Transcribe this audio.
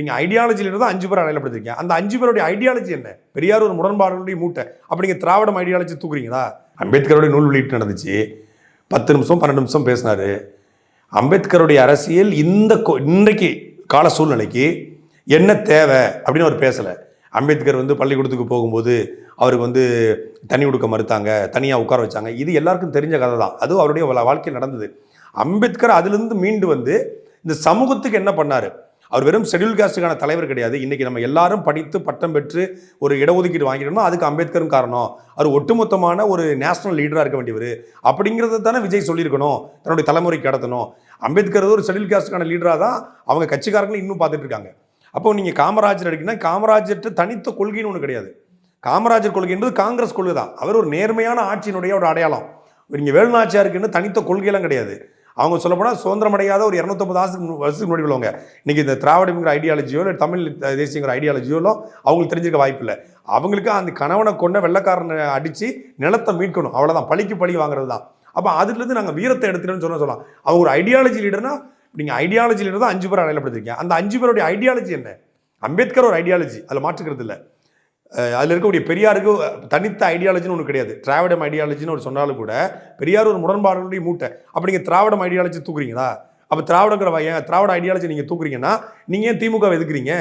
நீங்கள் ஐடியாலஜியில் தான் 5 பேர் அடையாளப்படுத்திருக்கீங்க. அந்த 5 பேருடைய ஐடியாலஜி என்ன? பெரியார் ஒரு முரண்பாடுடைய மூட்டை. அப்போ நீங்கள் திராவிடம் ஐடியாலஜி தூக்குறீங்களா? அம்பேத்கருடைய நூல் வெளியீட்டு நடந்துச்சு. 10 நிமிஷம் 12 நிமிஷம் பேசினார். அம்பேத்கருடைய அரசியல் இன்றைக்கு கால சூழ்நிலைக்கு என்ன தேவை அப்படின்னு அவர் பேசலை. அம்பேத்கர் பள்ளிக்கூடத்துக்கு போகும்போது அவருக்கு தண்ணி கொடுக்க மறுத்தாங்க, தனியாக உட்கார வச்சாங்க. இது எல்லாருக்கும் தெரிஞ்ச கதை தான். அதுவும் அவருடைய வாழ்க்கையில் நடந்தது. அம்பேத்கர் அதிலிருந்து மீண்டு இந்த சமூகத்துக்கு என்ன பண்ணார்? அவர் வெறும் ஷெட்யூல் காஸ்டுக்கான தலைவர் கிடையாது. இன்றைக்கி நம்ம எல்லாரும் படித்து பட்டம் பெற்று ஒரு இடஒதுக்கீடு வாங்கிடணும், அதுக்கு அம்பேத்கரும் காரணம். அவர் ஒட்டுமொத்தமான ஒரு நேஷனல் லீடராக இருக்க வேண்டியவர் அப்படிங்கிறத தானே விஜய் சொல்லியிருக்கணும், தன்னுடைய தலைமுறைக்கு கடத்தணும். அம்பேத்கர் ஒரு ஷெட்யூல் காஸ்டுக்கான லீடராக தான் அவங்க கட்சிக்காரங்களும் இன்னும் பார்த்துட்டு இருக்காங்க. அப்போ நீங்கள் காமராஜர் எடுக்கணும்னா காமராஜர்கிட்ட தனித்த கொள்கைன்னு ஒன்று கிடையாது. காமராஜர் கொள்கை என்பது காங்கிரஸ் கொள்கை தான். அவர் ஒரு நேர்மையான ஆட்சியினுடைய ஒரு அடையாளம். இங்கே வேலுநாச்சியாருக்குன்னு தனித்த கொள்கையெல்லாம் கிடையாது. அவங்க சொல்லப்போனால் சுதந்திரம் அடையாத ஒரு 250 வருஷத்துக்கு முன்னாடி உள்ளவங்க. இன்றைக்கி இந்த திராவிடங்கிற ஐடியாலஜியோ இல்லை தமிழ் தேசியங்கிற ஐடியாலஜியோ அவங்களுக்கு தெரிஞ்சிருக்க வாய்ப்பு இல்லை. அவங்களுக்கு அந்த கணவனை கொண்ட வெள்ளைக்காரனை அடித்து நிலத்தை மீட்கணும், அவ்வளோதான். பழிக்கு பழி வாங்குறது தான். அப்போ அதுலேருந்து நாங்கள் வீரத்தை எடுத்துட்டோன்னு சொல்லலாம். அவங்க ஒரு ஐடியாலஜி லீடர்னா நீங்கள் ஐடியாலஜி லீடர் தான் 5 பேர் அடையாளப்படுத்திருக்கீங்க. அந்த 5 பேருடைய ஐடியாலஜி என்ன? அம்பேத்கர் ஒரு ஐடியாலஜி, அதில் மாற்றுக்கிறது இல்லை. அதில் இருக்கக்கூடிய பெரியாருக்கு தனித்த ஐடியாலஜின்னு ஒன்று கிடையாது. திராவிடம் ஐடியாலஜின்னு ஒரு சொன்னாலும் கூட பெரியார் ஒரு முரண்பாடுடைய மூட்டை. அப்போ நீங்கள் திராவிடம் ஐடியாலஜி தூக்குறீங்களா? அப்போ திராவிட ஐடியாலஜி நீங்கள் தூக்குறீங்கன்னா நீங்கள் ஏன் திமுக எதுக்குறீங்க?